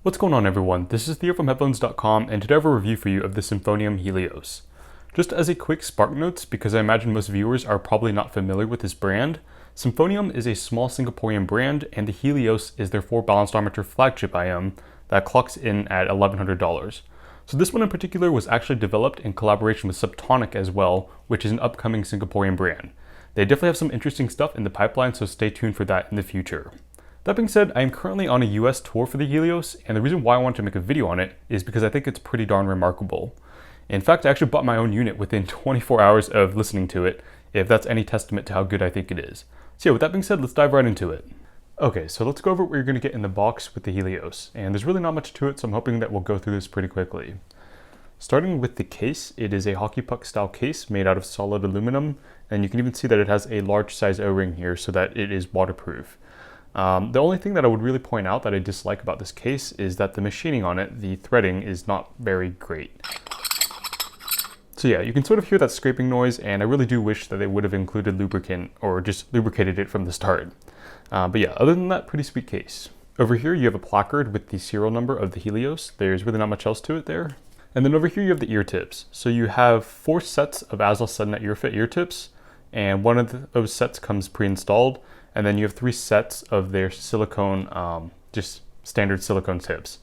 What's going on, everyone? This is Theo from Headphones.com, and today I have a review for you of the Symphonium Helios. Just as a quick spark notes, because I imagine most viewers are probably not familiar with this brand, Symphonium is a small Singaporean brand, and the Helios is their 4-balanced flagship IEM that clocks in at $1,100. So this one in particular was actually developed in collaboration with Subtonic as well, which is an upcoming Singaporean brand. They definitely have some interesting stuff in the pipeline, so stay tuned for that in the future. That being said, I am currently on a US tour for the Helios, and the reason why I wanted to make a video on it is because I think it's pretty darn remarkable. In fact, I actually bought my own unit within 24 hours of listening to it, if that's any testament to how good I think it is. So yeah, with that being said, let's dive right into it. Okay, so let's go over what you're going to get in the box with the Helios, and there's really not much to it, so I'm hoping that we'll go through this pretty quickly. Starting with the case, it is a hockey puck style case made out of solid aluminum, and you can even see that it has a large size O-ring here so that it is waterproof. The only thing that I would really point out that I dislike about this case is that the machining on it, the threading, is not very great. So yeah, you can sort of hear that scraping noise, and I really do wish that they would have included lubricant or just lubricated it from the start. But yeah, other than that, pretty sweet case. Over here you have a placard with the serial number of the Helios. There's really not much else to it there. And then over here you have the ear tips. So you have 4 sets of Azel Sednet EarFit ear tips, and one of those sets comes pre-installed. And then you have 3 sets of their silicone, just standard silicone tips.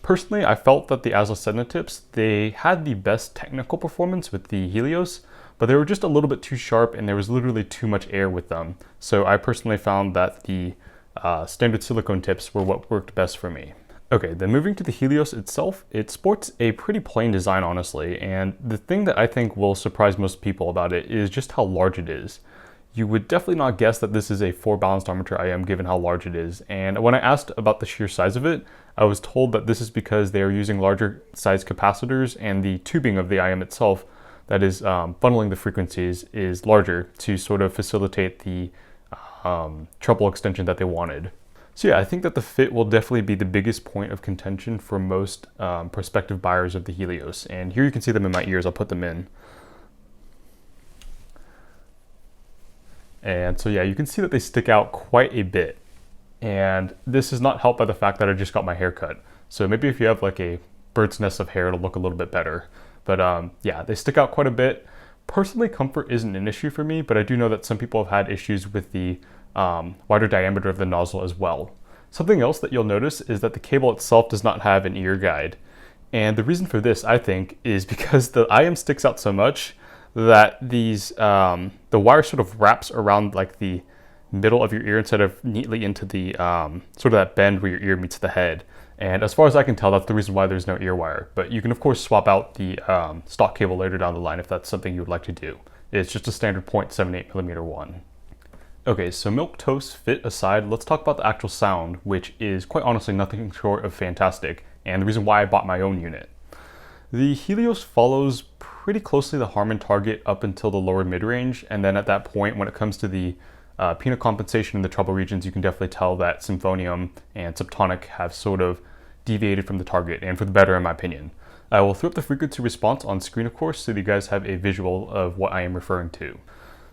Personally, I felt that the Azel Sedna tips, they had the best technical performance with the Helios, but they were just a little bit too sharp and there was literally too much air with them. So I personally found that the standard silicone tips were what worked best for me. Okay, then moving to the Helios itself, it sports a pretty plain design, honestly, and the thing that I think will surprise most people about it is just how large it is. You would definitely not guess that this is a 4-balanced armature IEM given how large it is. And when I asked about the sheer size of it, I was told that this is because they are using larger size capacitors and the tubing of the IEM itself, that is funneling the frequencies, is larger to sort of facilitate the treble extension that they wanted. So yeah, I think that the fit will definitely be the biggest point of contention for most prospective buyers of the Helios. And here you can see them in my ears, I'll put them in. And so yeah, you can see that they stick out quite a bit. And this is not helped by the fact that I just got my hair cut. So maybe if you have like a bird's nest of hair, it'll look a little bit better. But yeah, they stick out quite a bit. Personally, comfort isn't an issue for me, but I do know that some people have had issues with the wider diameter of the nozzle as well. Something else that you'll notice is that the cable itself does not have an ear guide. And the reason for this, I think, is because the IEM sticks out so much that these the wire sort of wraps around like the middle of your ear instead of neatly into the sort of that bend where your ear meets the head. And as far as I can tell, that's the reason why there's no ear wire. But you can of course swap out the stock cable later down the line if that's something you would like to do. It's just a standard 0.78mm one. Okay, so milquetoast fit aside, let's talk about the actual sound, which is quite honestly nothing short of fantastic, and the reason why I bought my own unit. The Helios follows pretty closely the Harman target up until the lower mid-range, and then at that point, when it comes to the peanut compensation in the treble regions, you can definitely tell that Symphonium and Subtonic have sort of deviated from the target, and for the better in my opinion. I will throw up the frequency response on screen, of course, so that you guys have a visual of what I am referring to.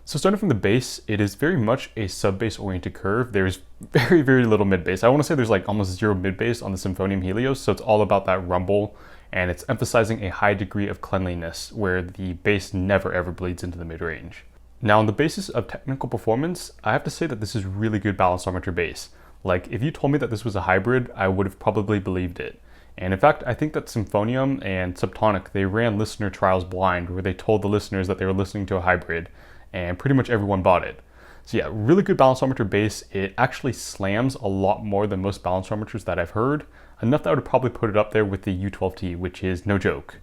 So starting from the bass, it is very much a sub-bass oriented curve. There's very, very little mid-bass. I want to say there's like almost 0 mid-bass on the Symphonium Helios, so it's all about that rumble, and it's emphasizing a high degree of cleanliness where the bass never ever bleeds into the mid-range. Now on the basis of technical performance, I have to say that this is really good balanced armature bass. Like if you told me that this was a hybrid, I would have probably believed it. And in fact, I think that Symphonium and Subtonic, they ran listener trials blind where they told the listeners that they were listening to a hybrid, and pretty much everyone bought it. So yeah, really good balanced armature bass. It actually slams a lot more than most balanced armatures that I've heard. Enough that I would probably put it up there with the U12T, which is no joke.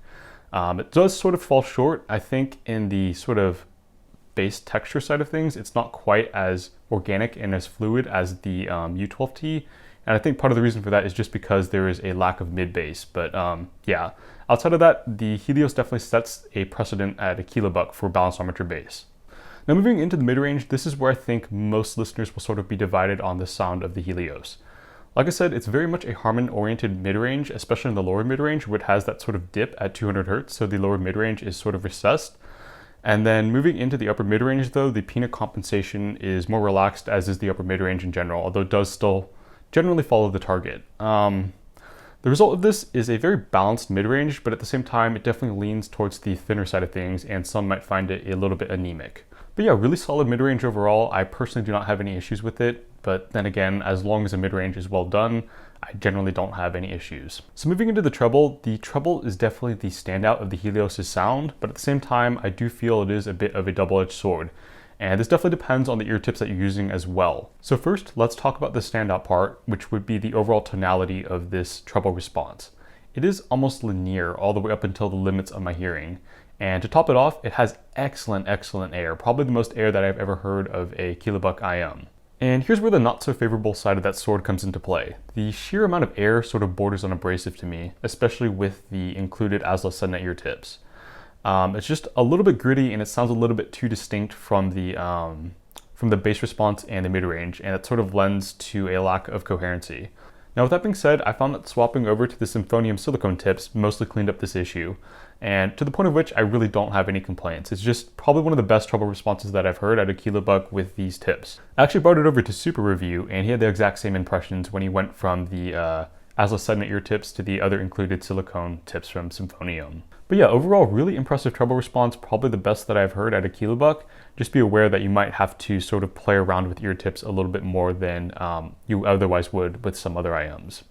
It does sort of fall short, I think, in the sort of bass texture side of things. It's not quite as organic and as fluid as the U12T. And I think part of the reason for that is just because there is a lack of mid bass. But yeah, outside of that, the Helios definitely sets a precedent at a Kilobuck for balanced armature bass. Now moving into the mid-range, this is where I think most listeners will sort of be divided on the sound of the Helios. Like I said, it's very much a Harman-oriented mid-range, especially in the lower mid-range, where it has that sort of dip at 200 Hz, so the lower mid-range is sort of recessed. And then moving into the upper mid-range though, the peanut compensation is more relaxed, as is the upper mid-range in general, although it does still generally follow the target. The The result of this is a very balanced mid-range, but at the same time, it definitely leans towards the thinner side of things, and some might find it a little bit anemic. But yeah, really solid mid-range overall. I personally do not have any issues with it, but then again, as long as the mid-range is well done, I generally don't have any issues. So moving into the treble is definitely the standout of the Helios' sound, but at the same time, I do feel it is a bit of a double-edged sword. And this definitely depends on the ear tips that you're using as well. So first, let's talk about the standout part, which would be the overall tonality of this treble response. It is almost linear all the way up until the limits of my hearing. And to top it off, it has excellent air, probably the most air that I've ever heard of a Kilobuck IEM. And here's where the not so favorable side of that sword comes into play. The sheer amount of air sort of borders on abrasive to me, especially with the included ASLA sudden ear tips. It's just a little bit gritty, and it sounds a little bit too distinct from the bass response and the mid-range, and it sort of lends to a lack of coherency. Now with that being said, I found that swapping over to the Symphonium silicone tips mostly cleaned up this issue, and to the point of which I really don't have any complaints. It's just probably one of the best treble responses that I've heard out of Kilobuck with these tips. I actually brought it over to Super Review, and he had the exact same impressions when he went from the ASLA sudden ear tips to the other included silicone tips from Symphonium. But yeah, overall, really impressive treble response, probably the best that I've heard out of Kilobuck. Just be aware that you might have to sort of play around with ear tips a little bit more than you otherwise would with some other IEMs.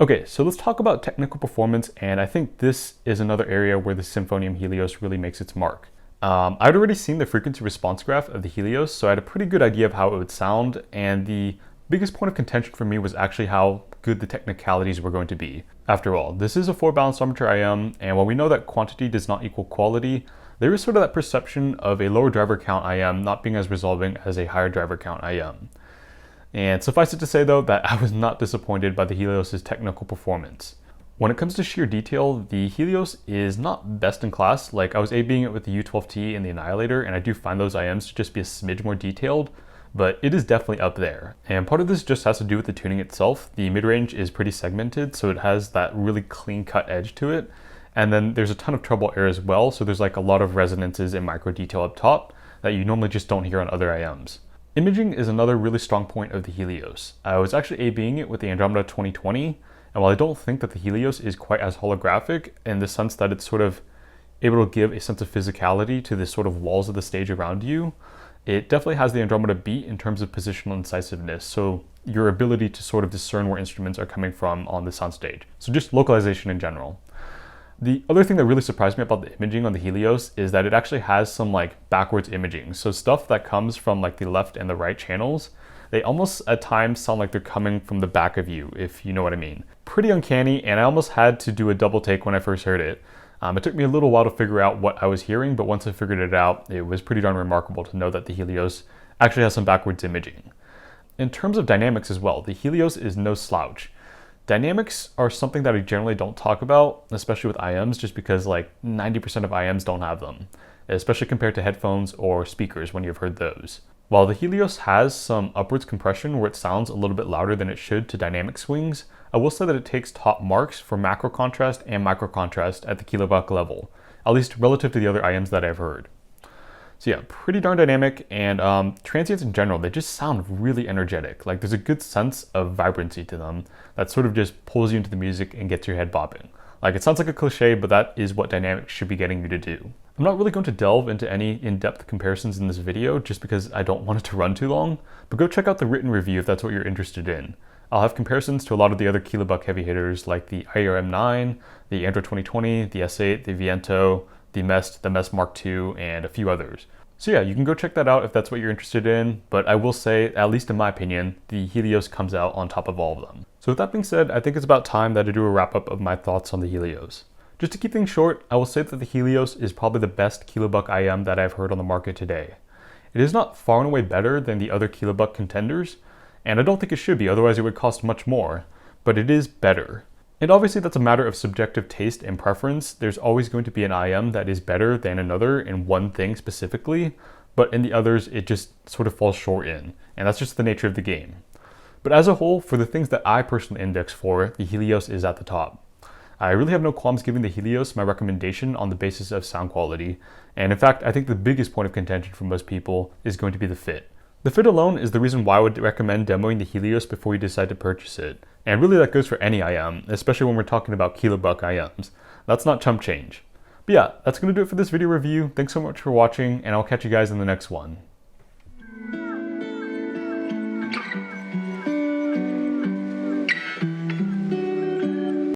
Okay, so let's talk about technical performance, and I think this is another area where the Symphonium Helios really makes its mark. I'd already seen the frequency response graph of the Helios, so I had a pretty good idea of how it would sound, and the biggest point of contention for me was actually how good the technicalities were going to be. After all, this is a 4-balanced armature IEM, and while we know that quantity does not equal quality, there is sort of that perception of a lower driver count IEM not being as resolving as a higher driver count IEM. And suffice it to say though, that I was not disappointed by the Helios' technical performance. When it comes to sheer detail, the Helios is not best in class. Like, I was A/Bing it with the U12T and the Annihilator, and I do find those IEMs to just be a smidge more detailed, but it is definitely up there. And part of this just has to do with the tuning itself. The mid-range is pretty segmented, so it has that really clean-cut edge to it. And then there's a ton of treble air as well, so there's like a lot of resonances and micro detail up top that you normally just don't hear on other IEMs. Imaging is another really strong point of the Helios. I was actually A/Bing it with the Andromeda 2020, and while I don't think that the Helios is quite as holographic in the sense that it's sort of able to give a sense of physicality to the sort of walls of the stage around you, it definitely has the Andromeda beat in terms of positional incisiveness, so your ability to sort of discern where instruments are coming from on the soundstage. So just localization in general. The other thing that really surprised me about the imaging on the Helios is that it actually has some like backwards imaging. So stuff that comes from like the left and the right channels, they almost at times sound like they're coming from the back of you, if you know what I mean. Pretty uncanny, and I almost had to do a double take when I first heard it. It took me a little while to figure out what I was hearing, but once I figured it out, it was pretty darn remarkable to know that the Helios actually has some backwards imaging. In terms of dynamics as well, the Helios is no slouch. Dynamics are something that I generally don't talk about, especially with IEMs, just because like 90% of IEMs don't have them, especially compared to headphones or speakers when you've heard those. While the Helios has some upwards compression where it sounds a little bit louder than it should to dynamic swings, I will say that it takes top marks for macro contrast and micro contrast at the Kilobuck level, at least relative to the other IEMs that I've heard. So yeah, pretty darn dynamic, and transients in general, they just sound really energetic. Like there's a good sense of vibrancy to them that sort of just pulls you into the music and gets your head bobbing. Like, it sounds like a cliche, but that is what dynamics should be getting you to do. I'm not really going to delve into any in-depth comparisons in this video just because I don't want it to run too long, but go check out the written review if that's what you're interested in. I'll have comparisons to a lot of the other Kilobuck heavy hitters like the IEM9, the Andro 2020, the S8, the Viento, the MEST Mark II, and a few others. So yeah, you can go check that out if that's what you're interested in, but I will say, at least in my opinion, the Helios comes out on top of all of them. So with that being said, I think it's about time that I do a wrap-up of my thoughts on the Helios. Just to keep things short, I will say that the Helios is probably the best Kilobuck IEM that I've heard on the market today. It is not far and away better than the other Kilobuck contenders, and I don't think it should be, otherwise it would cost much more, but it is better. And obviously that's a matter of subjective taste and preference. There's always going to be an IEM that is better than another in one thing specifically, but in the others it just sort of falls short in, and that's just the nature of the game. But as a whole, for the things that I personally index for, the Helios is at the top. I really have no qualms giving the Helios my recommendation on the basis of sound quality, and in fact I think the biggest point of contention for most people is going to be the fit. The fit alone is the reason why I would recommend demoing the Helios before you decide to purchase it. And really that goes for any IM, especially when we're talking about Kilobuck IMs. That's not chump change. But yeah, that's going to do it for this video review. Thanks so much for watching, and I'll catch you guys in the next one.